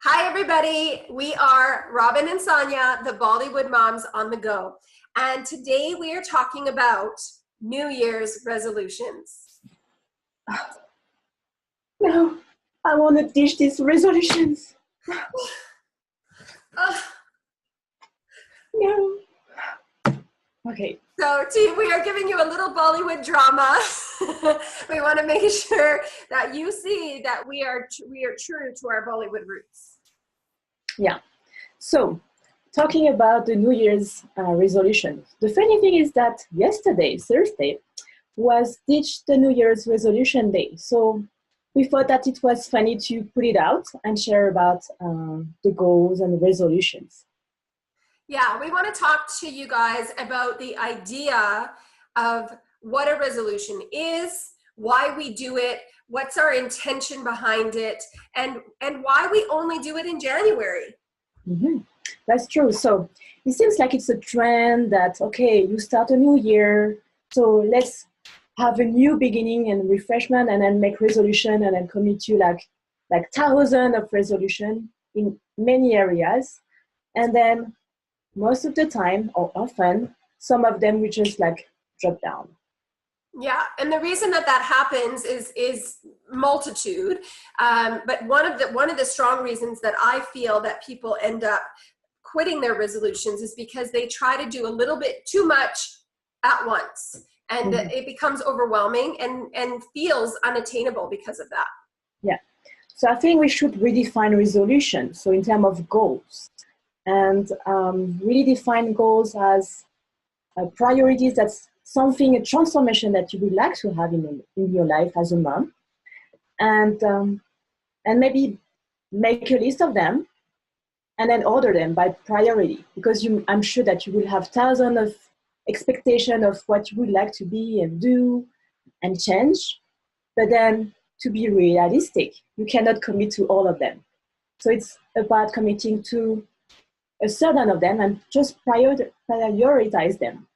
Hi, everybody. We are Robin and Sonia, the Bollywood moms on the go. And today we are talking about New Year's resolutions. No, I want to ditch these resolutions. No. Okay. So, team, we are giving you a little Bollywood drama. We want to make sure that you see that we are true to our Bollywood roots. Yeah. So, talking about the New Year's resolution. The funny thing is that yesterday, Thursday, was ditch the New Year's resolution day. So we thought that it was funny to put it out and share about the goals and resolutions. Yeah, we want to talk to you guys about the idea of what a resolution is, why we do it, what's our intention behind it, and why we only do it in January. Mm-hmm. That's true. So it seems like it's a trend that, okay, you start a new year, so let's have a new beginning and refreshment and then make resolution and then commit to like thousands of resolution in many areas. And then most of the time or often, some of them we just like drop down. Yeah, and the reason that happens is multitude. But one of the strong reasons that I feel that people end up quitting their resolutions is because they try to do a little bit too much at once, and it becomes overwhelming and feels unattainable because of that. Yeah. So I think we should redefine resolution. So in terms of goals, and really define goals as priorities. That's something, a transformation that you would like to have in your life as a mom, and maybe make a list of them and then order them by priority, because I'm sure that you will have thousands of expectations of what you would like to be and do and change, but then to be realistic, you cannot commit to all of them. So it's about committing to a certain of them and just prioritize them.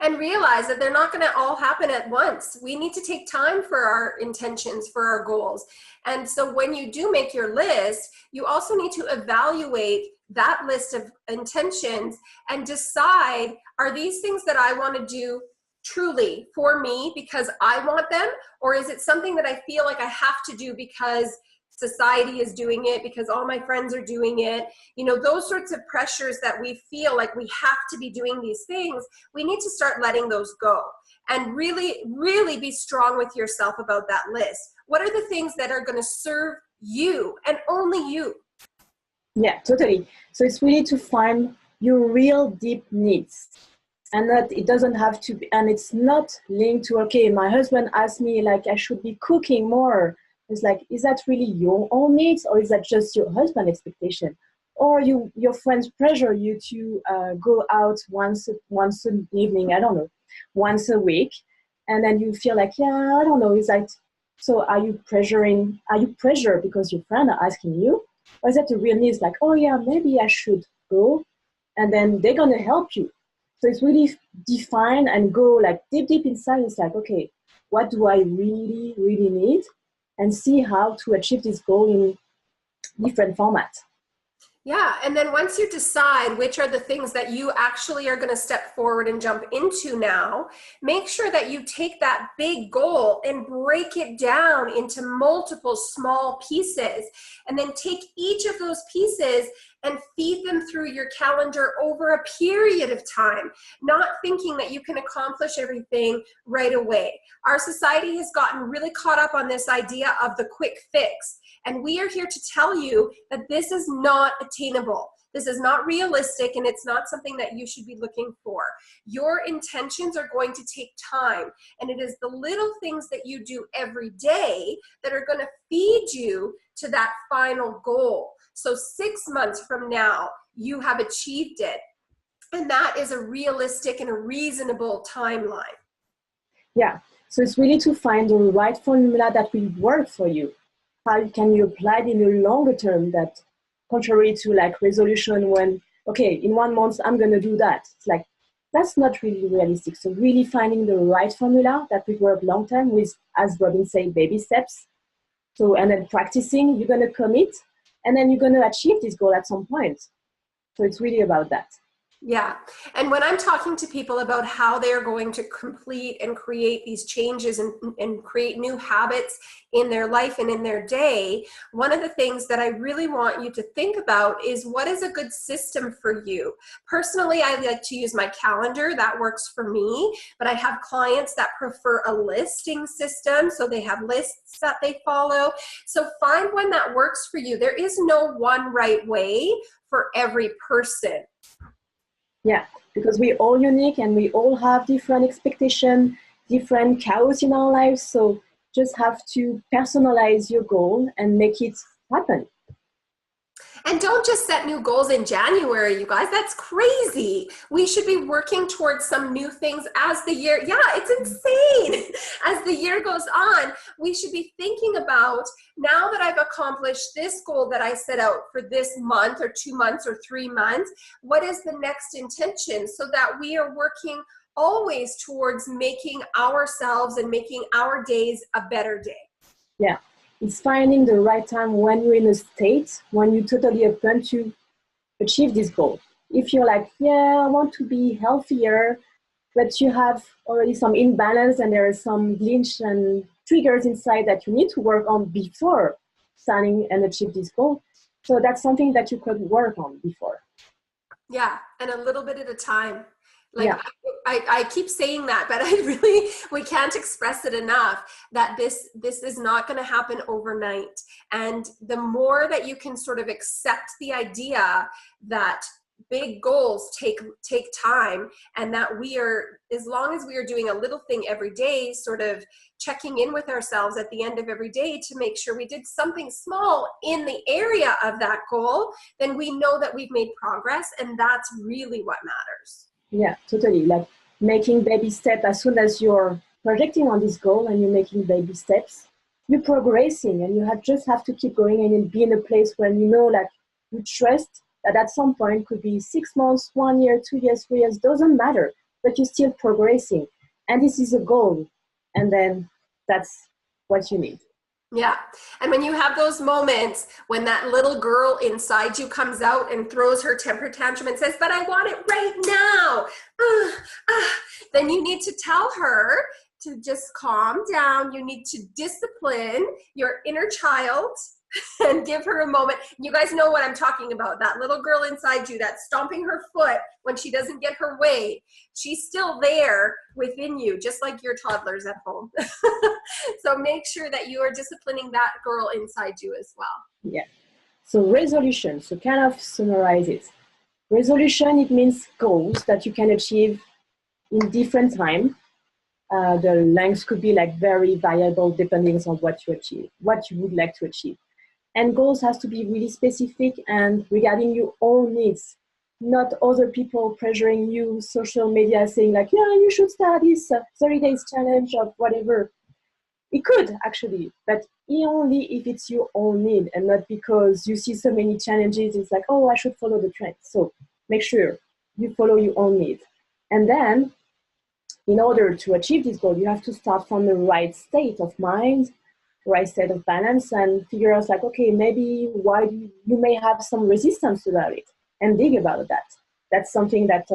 And realize that they're not going to all happen at once. We need to take time for our intentions, for our goals. And so when you do make your list, you also need to evaluate that list of intentions and decide, are these things that I want to do truly for me because I want them? Or is it something that I feel like I have to do because society is doing it, because all my friends are doing it? You know, those sorts of pressures that we feel like we have to be doing these things, we need to start letting those go and really, really be strong with yourself about that list. What are the things that are going to serve you and only you? Yeah, totally. So it's really to find your real deep needs, and that it doesn't have to be, and it's not linked to, okay, my husband asked me like I should be cooking more. It's like, is that really your own needs, or is that just your husband's expectation? Or your friends pressure you to go out once an evening, I don't know, once a week, and then you feel like, yeah, I don't know. Is that, so are you pressured because your friends are asking you? Or is that the real needs, like, oh yeah, maybe I should go, and then they're gonna help you. So it's really define and go like deep inside. It's like, okay, what do I really, really need? And see how to achieve this goal in different formats. Yeah, and then once you decide which are the things that you actually are going to step forward and jump into now, make sure that you take that big goal and break it down into multiple small pieces, and then take each of those pieces and feed them through your calendar over a period of time, not thinking that you can accomplish everything right away. Our society has gotten really caught up on this idea of the quick fix. And we are here to tell you that this is not attainable. This is not realistic, and it's not something that you should be looking for. Your intentions are going to take time, and it is the little things that you do every day that are going to feed you to that final goal. So 6 months from now, you have achieved it. And that is a realistic and a reasonable timeline. Yeah, so it's really to find the right formula that will work for you. How can you apply it in the longer term, that contrary to like resolution when, okay, in 1 month, I'm going to do that. It's like, that's not really realistic. So really finding the right formula that will work long term with, as Robin said, baby steps. So, and then practicing, you're going to commit, and then you're going to achieve this goal at some point. So it's really about that. Yeah. And when I'm talking to people about how they're going to complete and create these changes and create new habits in their life and in their day, one of the things that I really want you to think about is, what is a good system for you? Personally, I like to use my calendar. That works for me. But I have clients that prefer a listing system. So they have lists that they follow. So find one that works for you. There is no one right way for every person. Yeah, because we're all unique and we all have different expectations, different chaos in our lives. So just have to personalize your goal and make it happen. And don't just set new goals in January, you guys. That's crazy. We should be working towards some new things as the year, yeah, it's insane. As the year goes on, we should be thinking about, now that I've accomplished this goal that I set out for this month or 2 months or 3 months, what is the next intention, so that we are working always towards making ourselves and making our days a better day. Yeah. It's finding the right time when you're in a state, when you're totally open to achieve this goal. If you're like, yeah, I want to be healthier, but you have already some imbalance and there are some glitch and triggers inside that you need to work on before starting and achieve this goal. So that's something that you could work on before. Yeah, and a little bit at a time. Like, yeah. I keep saying that, but we can't express it enough, that this is not going to happen overnight. And the more that you can sort of accept the idea that big goals take time, and that we are, as long as we are doing a little thing every day, sort of checking in with ourselves at the end of every day to make sure we did something small in the area of that goal, then we know that we've made progress, and that's really what matters. Yeah, totally. Like making baby steps. As soon as you're projecting on this goal and you're making baby steps, you're progressing, and you just have to keep going and be in a place where you know, like, you trust that at some point, could be 6 months, 1 year, 2 years, 3 years, doesn't matter, but you're still progressing. And this is a goal. And then that's what you need. Yeah. And when you have those moments when that little girl inside you comes out and throws her temper tantrum and says, but I want it right now, then you need to tell her to just calm down. You need to discipline your inner child and give her a moment. You guys know what I'm talking about. That little girl inside you that's stomping her foot when she doesn't get her way. She's still there within you, just like your toddlers at home. So make sure that you are disciplining that girl inside you as well. Yeah. So resolution. So kind of summarize it. Resolution, it means goals that you can achieve in different time. The length could be like very variable depending on what you achieve, what you would like to achieve. And goals has to be really specific and regarding your own needs, not other people pressuring you, social media saying like, yeah, you should start this 30 days challenge or whatever. It could actually, but only if it's your own need and not because you see so many challenges, it's like, oh, I should follow the trend. So make sure you follow your own need. And then in order to achieve this goal, you have to start from the right state of mind, right state of balance, and figure out like, okay, maybe why you may have some resistance about it, and dig about that. That's something that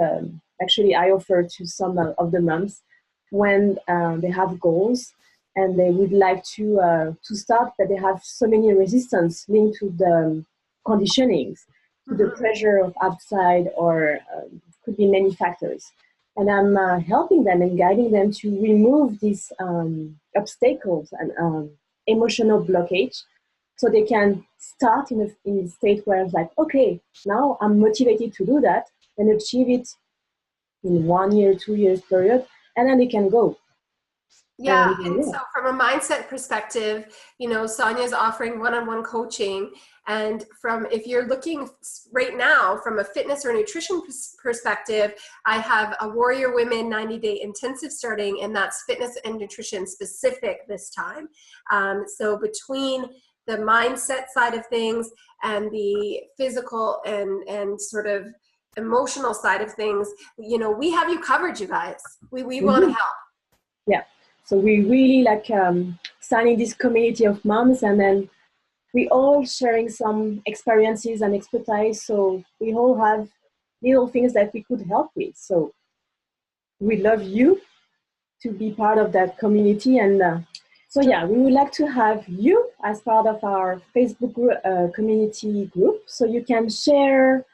actually I offer to some of the moms when they have goals and they would like to start, that they have so many resistance linked to the conditionings, to the pressure of outside, or could be many factors. And I'm helping them and guiding them to remove these obstacles and emotional blockage, so they can start in a state where it's like, okay, now I'm motivated to do that and achieve it in 1 year, 2 years period, and then they can go. Yeah, and so from a mindset perspective, Sonia is offering one-on-one coaching, and if you're looking right now from a fitness or nutrition perspective, I have a Warrior Women 90-day intensive starting, and that's fitness and nutrition specific this time. So between the mindset side of things and the physical and sort of emotional side of things, we have you covered, you guys. We want to help. Yeah. So we really like signing this community of moms and then we all sharing some experiences and expertise. So we all have little things that we could help with. So we love you to be part of that community. And so, yeah, we would like to have you as part of our Facebook community group. So you can share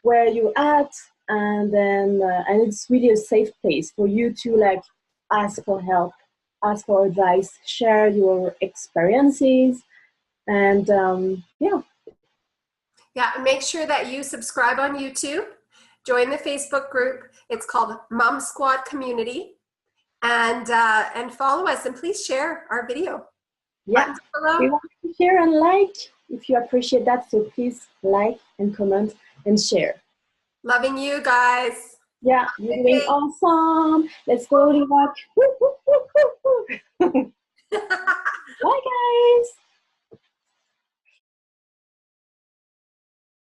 where you're at, and then and it's really a safe place for you to like ask for help, ask for advice, share your experiences, and yeah. Yeah, and make sure that you subscribe on YouTube, join the Facebook group. It's called Mom Squad Community, and follow us, and please share our video. Yeah, we want to share and like if you appreciate that. So please like and comment and share. Loving you guys. Yeah, you're doing awesome. Let's go to work. Bye, guys.